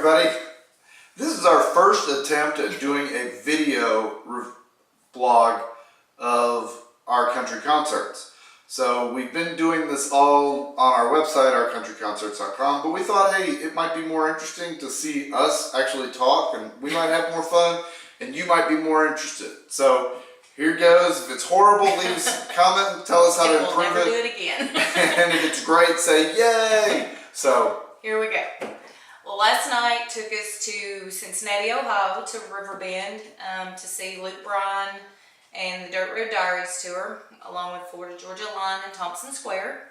everybody. This is our first attempt at doing a video blog of our country concerts. So we've been doing this all on our website, ourcountryconcerts.com, but we thought, hey, it might be more interesting to see us actually talk, and we might have more fun, and you might be more interested. So here goes. If it's horrible, leave us a comment and tell us how to improve it. We'll never do it again. And if it's great, say yay. So here we go. Well, last night took us to Cincinnati, Ohio, to Riverbend to see Bryan and the Dirt Road Diaries tour, along with Florida Georgia Line and Thompson Square.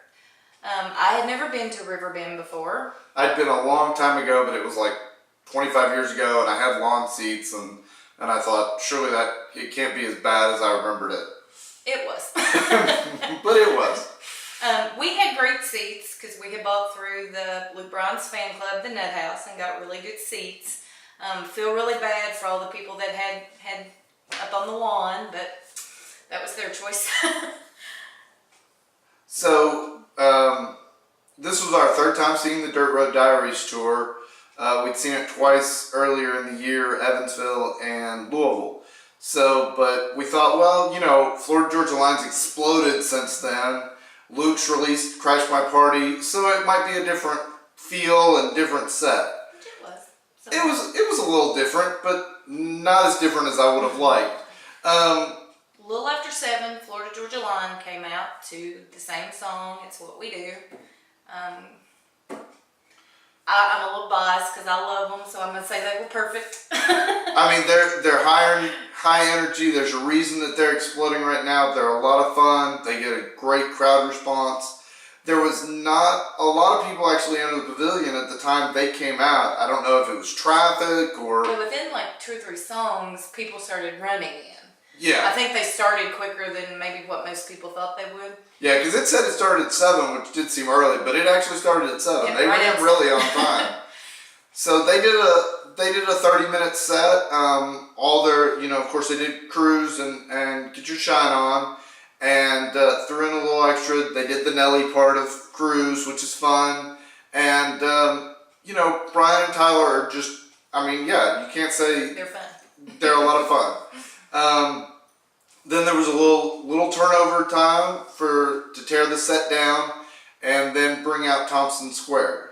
I had never been to Riverbend before. I'd been a long time ago, but it was like 25 years ago, and I had lawn seats, and I thought, surely that it can't be as bad as I remembered it. It was. But it was. We had great seats because we had bought through the Bryan's fan club, the Nut House, and got really good seats. Feel really bad for all the people that had up on the lawn, but that was their choice. So, this was our third time seeing the Dirt Road Diaries tour. We'd seen it twice earlier in the year, Evansville and Louisville. So, but we thought, well, you know, Florida Georgia Line's exploded since then. Luke's released Crash My Party, so it might be a different feel and different set. Which it was. It was a little different, but not as different as I would have liked. A little after 7, Florida Georgia Line came out to the same song, It's What We Do. I'm a little biased because I love them, so I'm going to say they were perfect. I mean, they're high energy. There's a reason that they're exploding right now. They're a lot of fun. They get a great crowd response. There was not a lot of people actually enter the pavilion at the time they came out. I don't know if it was traffic or... But within like 2 or 3 songs, people started running in. Yeah. I think they started quicker than maybe what most people thought they would. Yeah, because it said it started at 7, which did seem early, but it actually started at 7. Yeah, they ran really on time. So they did a 30-minute set. All their, you know, of course they did Cruise and Get Your Shine On, and threw in a little extra. They did the Nelly part of Cruise, which is fun. And you know, Bryan and Tyler are just, I mean, yeah, you can't say they're fun. They're a lot of fun. Then there was a little turnover time to tear the set down and then bring out Thompson Square.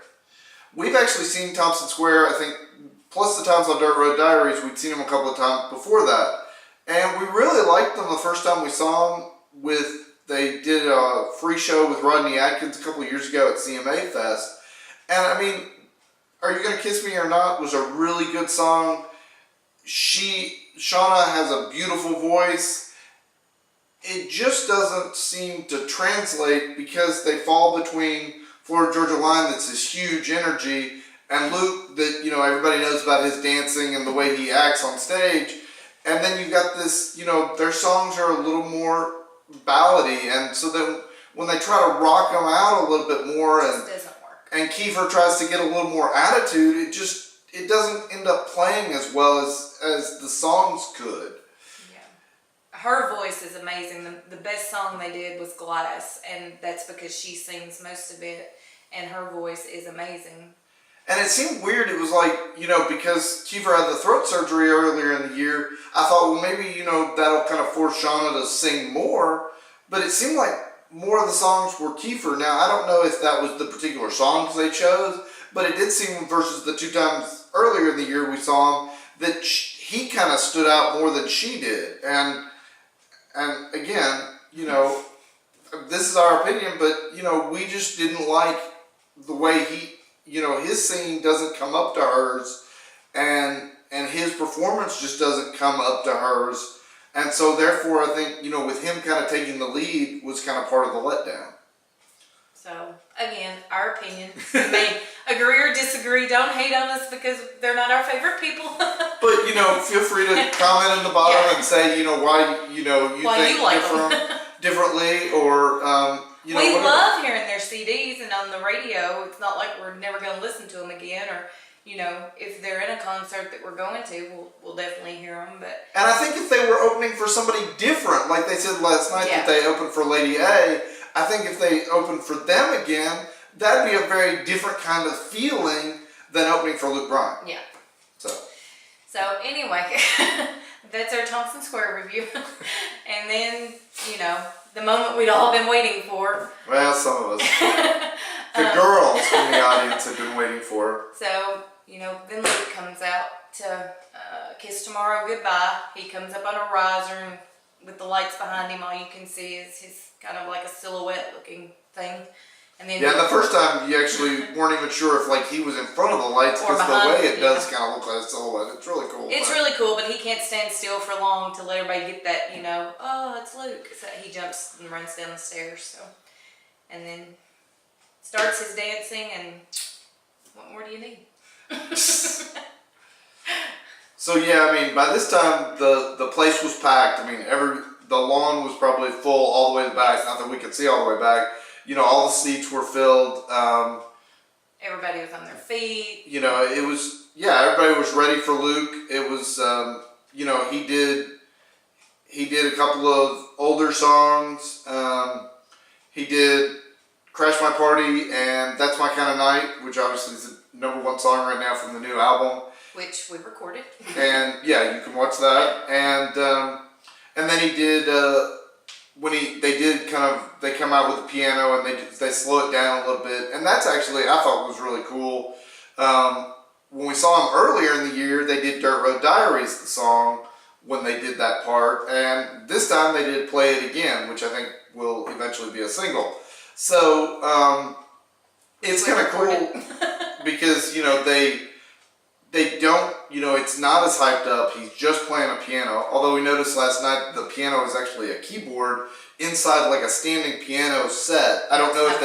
We've actually seen Thompson Square, I think, plus the times on Dirt Road Diaries, we'd seen them a couple of times before that. And we really liked them the first time we saw them. They did a free show with Rodney Atkins a couple of years ago at CMA Fest. And I mean, Are You Gonna Kiss Me or Not was a really good song. Shauna has a beautiful voice. It just doesn't seem to translate because they fall between Florida Georgia Line, that's this huge energy, and Luke, that, you know, everybody knows about his dancing and the way he acts on stage. And then you've got this, you know, their songs are a little more ballady, and so then when they try to rock them out a little bit more, and doesn't work. And Kiefer tries to get a little more attitude, it doesn't end up playing as well as the songs could. Her voice is amazing. The best song they did was Glass, and that's because she sings most of it, and her voice is amazing. And it seemed weird. It was like, you know, because Kiefer had the throat surgery earlier in the year, I thought, well, maybe, you know, that'll kind of force Shauna to sing more, but it seemed like more of the songs were Kiefer. Now, I don't know if that was the particular songs they chose, but it did seem, versus the 2 times earlier in the year we saw him, that he kind of stood out more than she did. And again, you know, this is our opinion, but, you know, we just didn't like the way his singing doesn't come up to hers, and his performance just doesn't come up to hers. And so therefore, I think, you know, with him kind of taking the lead was kind of part of the letdown. So, again, our opinion. You may agree or disagree. Don't hate on us because they're not our favorite people. But, you know, feel free to comment in the bottom and say, you know, why, you know, you think you like differently, or, you know, we whatever. love hearing their CDs and on the radio. It's not like we're never going to listen to them again, or, you know, if they're in a concert that we're going to, we'll definitely hear them. But and I think if they were opening for somebody different, like they said last night that they opened for Lady A, I think if they opened for them again, that'd be a very different kind of feeling than opening for Luke Bryan. Yeah. So anyway, that's our Thompson Square review. And then, the moment we'd all been waiting for. Well, some of us. The girls in the audience have been waiting for. So, then Luke comes out to kiss tomorrow goodbye. He comes up on a riser, and with the lights behind him, all you can see is his kind of like a silhouette looking thing. And then the first time you actually weren't even sure if he was in front of the lights, because the way it does kind of look like a silhouette. It's really cool. It's really cool, but he can't stand still for long to let everybody get that, oh, it's Luke. So he jumps and runs down the stairs. So, and then starts his dancing, and what more do you need? So by this time the place was packed. The lawn was probably full all the way to the back. Not that we could see all the way back. All the seats were filled. Everybody was on their feet. It was, everybody was ready for Luke. It was, he did a couple of older songs. He did Crash My Party and That's My Kind of Night, which obviously is the #1 song right now from the new album. Which we recorded. And you can watch that. And then he did, they come out with the piano and they slow it down a little bit, and that's actually I thought was really cool. When we saw him earlier in the year, they did Dirt Road Diaries, the song, when they did that part, and this time they did Play It Again, which I think will eventually be a single. So it's kind of cool because they don't, it's not as hyped up. He's just playing a piano. Although we noticed last night the piano is actually a keyboard inside a standing piano set. I don't know if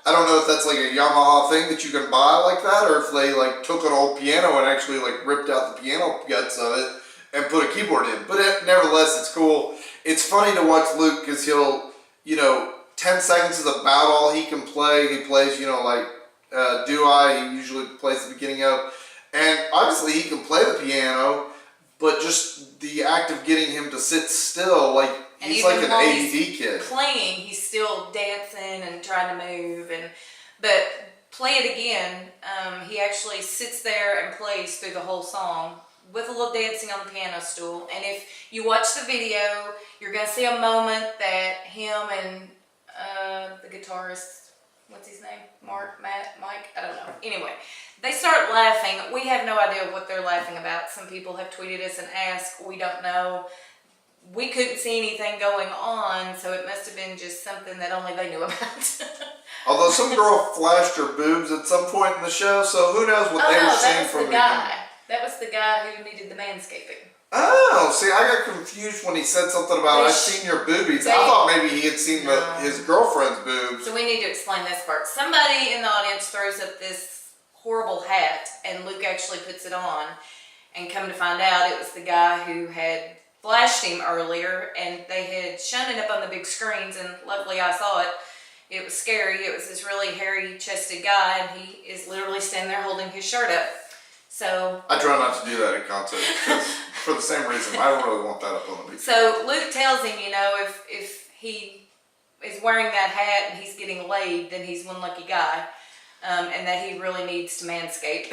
I don't know if that's a Yamaha thing that you can buy like that, or if they took an old piano and actually ripped out the piano guts of it and put a keyboard in. But nevertheless, it's cool. It's funny to watch Luke because he'll, 10 seconds is about all he can play. He plays, Do I? He usually plays the beginning of. And obviously he can play the piano, but just the act of getting him to sit still, he's like an ADD kid. Playing, he's still dancing and trying to move, but Play It Again, he actually sits there and plays through the whole song with a little dancing on the piano stool. And if you watch the video, you're gonna see a moment that him and the guitarist, what's his name? Mark, Matt, Mike? I don't know. Anyway, they start laughing. We have no idea what they're laughing about. Some people have tweeted us and asked. We don't know. We couldn't see anything going on, so it must have been just something that only they knew about. Although some girl flashed her boobs at some point in the show, so who knows what they were seeing from the guy. That was the guy who needed the manscaping. Oh, see, I got confused when he said something about, I've seen your boobies. I thought maybe he had seen his girlfriend's boobs. So we need to explain this part. Somebody in the audience throws up this horrible hat, and Luke actually puts it on. And come to find out, it was the guy who had flashed him earlier, and they had shown it up on the big screens, and luckily I saw it. It was scary. It was this really hairy-chested guy, and he is literally standing there holding his shirt up. So I try not to do that in concert, because for the same reason, I don't really want that up on the big screen. So Luke tells him, if he is wearing that hat and he's getting laid, then he's one lucky guy, and that he really needs to manscape.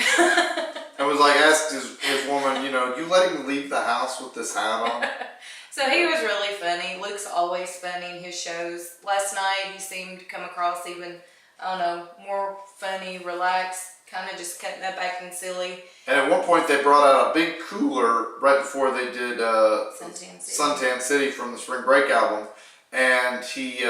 And was asked his woman, you let him leave the house with this hat on? So he was really funny. Luke's always funny in his shows. Last night he seemed to come across even, I don't know, more funny, relaxed, kind of just cutting up, acting silly. And at one point they brought out a big cooler right before they did Suntan City from the Spring Break album. And he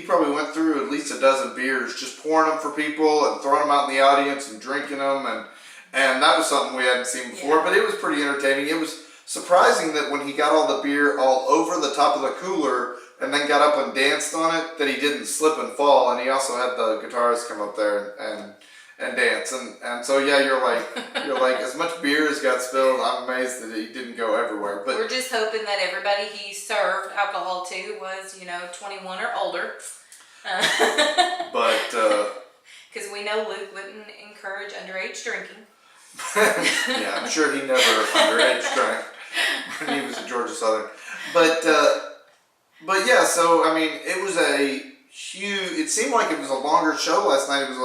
probably went through at least a dozen beers, just pouring them for people and throwing them out in the audience and drinking them. And that was something we hadn't seen before, but it was pretty entertaining. It was surprising that when he got all the beer all over the top of the cooler and then got up and danced on it, that he didn't slip and fall. And he also had the guitarist come up there and dance. And so you're like as much beer as got spilled, I'm amazed that he didn't go everywhere. But we're just hoping that everybody he served alcohol to was 21 or older. But because we know Luke wouldn't encourage underage drinking. Yeah, I'm sure he never underage drank when he was at Georgia Southern. But yeah, so it was a huge. It seemed like it was a longer show last night. It was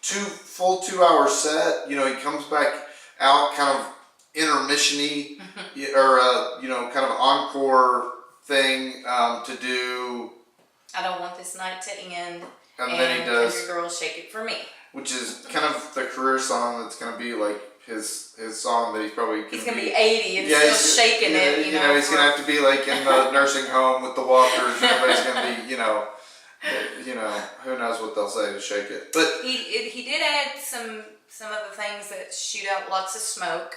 full 2 hour set. You know, he comes back out kind of intermission-y or you know, kind of encore thing to do. I don't want this night to end. And then he does Country Girls Shake It For Me, which is kind of the career song that's going to be like his song that he's probably he's gonna be 80 and still shaking it. You know, he's gonna have to be like in the nursing home with the walkers. And everybody's gonna be, you know, who knows what they'll say to shake it. But he did add some of the things that shoot out lots of smoke.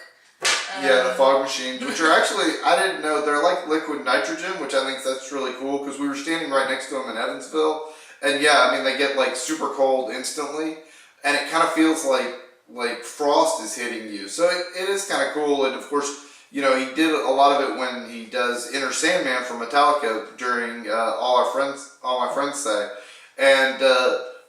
Yeah, the fog machines, which are actually, I didn't know, they're like liquid nitrogen, which I think that's really cool because we were standing right next to them in Evansville. And yeah, I mean, they get like super cold instantly. And it kind of feels like frost is hitting you. So it is kind of cool. And of course, you know, he did a lot of it when he does Inner Sandman for Metallica during All My Friends Say. And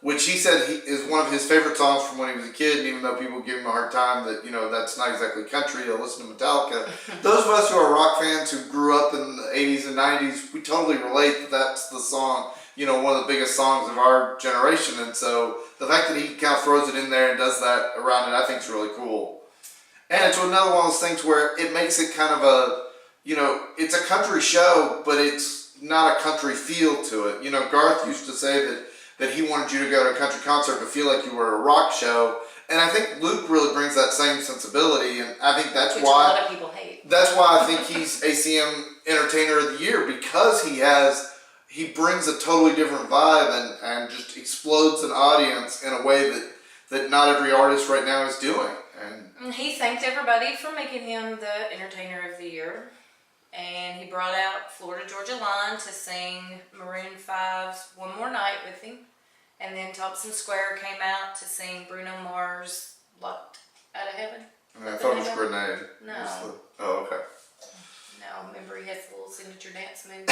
which he said is one of his favorite songs from when he was a kid, and even though people give him a hard time that, you know, that's not exactly country to listen to Metallica, those of us who are rock fans who grew up in the 80s and 90s, we totally relate that that's the song, you know, one of the biggest songs of our generation. And so the fact that he kind of throws it in there and does that around it, I think is really cool. And it's another one of those things where it makes it kind of a, you know, it's a country show, but it's not a country feel to it. You know, Garth used to say that he wanted you to go to a country concert to feel like you were a rock show. And I think Luke really brings that same sensibility, and I think that's Which why a lot of people hate. That's why I think he's ACM Entertainer of the Year, because he brings a totally different vibe and just explodes an audience in a way that not every artist right now is doing. And he thanked everybody for making him the Entertainer of the Year. And he brought out Florida Georgia Line to sing Maroon 5's One More Night with him. And then Thompson Square came out to sing Bruno Mars' Locked Out of Heaven. I thought it was Grenade. No. Oh, okay. No, remember he has the little signature dance move.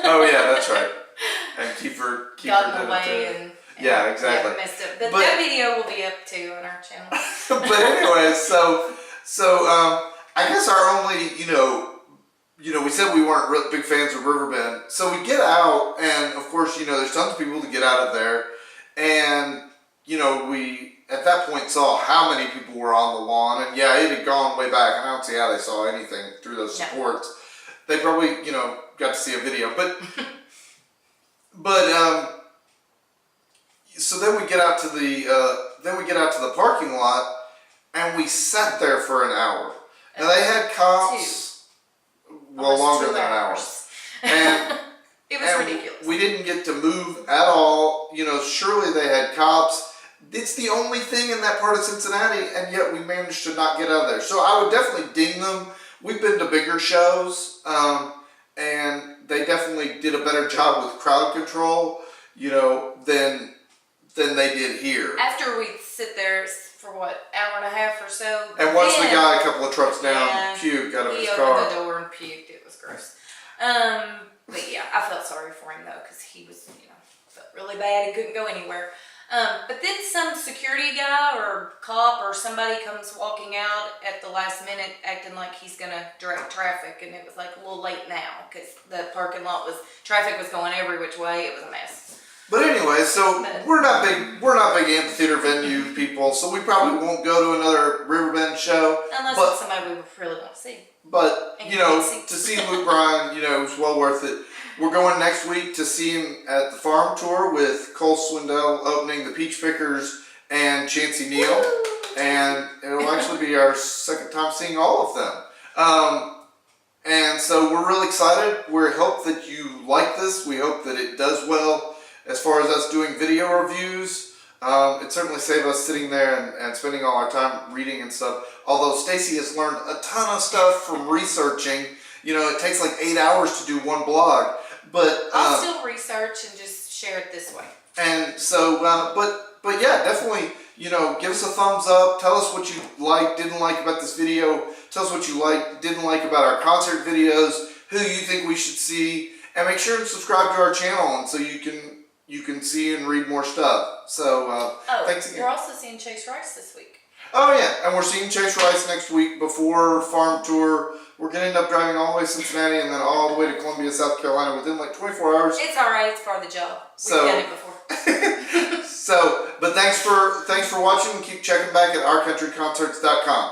Oh yeah, that's right. And Kiefer got in the did way it too. and yeah, exactly. Messed up. But that video will be up too on our channel. But anyway, so I guess our only, you know, we said we weren't real big fans of Riverbend. So we get out, and of course, you know, there's tons of people to get out of there. And, you know, we, at that point, saw how many people were on the lawn. And yeah, it had gone way back, and I don't see how they saw anything through those supports. They probably, you know, got to see a video. But, so then we get out to the parking lot, and we sat there for an hour. Now they had cops, well, longer than an hour, and it was ridiculous. We didn't get to move at all. You know, surely they had cops. It's the only thing in that part of Cincinnati, and yet we managed to not get out of there. So I would definitely ding them. We've been to bigger shows, and they definitely did a better job with crowd control, you know, than they did here. After we sit there for what, hour and a half or so. And once the guy a couple of trucks down puked out of his car. He opened the door and puked. It was gross. But yeah, I felt sorry for him though, because he was, you know, felt really bad. He couldn't go anywhere. But then some security guy or cop or somebody comes walking out at the last minute acting like he's going to direct traffic, and it was like a little late now because the parking lot traffic was going every which way. It was a mess. But anyway, so we're not big amphitheater venue people, so we probably won't go to another Riverbend show. Unless it's somebody we really want to see. But, you know, to see Luke Bryan, you know, it was well worth it. We're going next week to see him at the farm tour with Cole Swindell opening the Peach Pickers and Chancey Neal. And it'll actually be our second time seeing all of them. And so we're really excited. We hope that you like this. We hope that it does well as far as us doing video reviews. It certainly saved us sitting there and spending all our time reading and stuff. Although Stacy has learned a ton of stuff from researching. You know, it takes like 8 hours to do one blog. But I'll still research and just share it this way. And so, but yeah, definitely, you know, give us a thumbs up. Tell us what you liked, didn't like about this video. Tell us what you liked, didn't like about our concert videos. Who you think we should see, and make sure to subscribe to our channel, and so you can see and read more stuff. So thanks again. We're also seeing Chase Rice this week. Oh yeah, and we're seeing Chase Rice next week before farm tour. We're going to end up driving all the way to Cincinnati and then all the way to Columbia, South Carolina within like 24 hours. It's alright, it's part of the job. We've done it before. So, but thanks for watching, and keep checking back at ourcountryconcerts.com.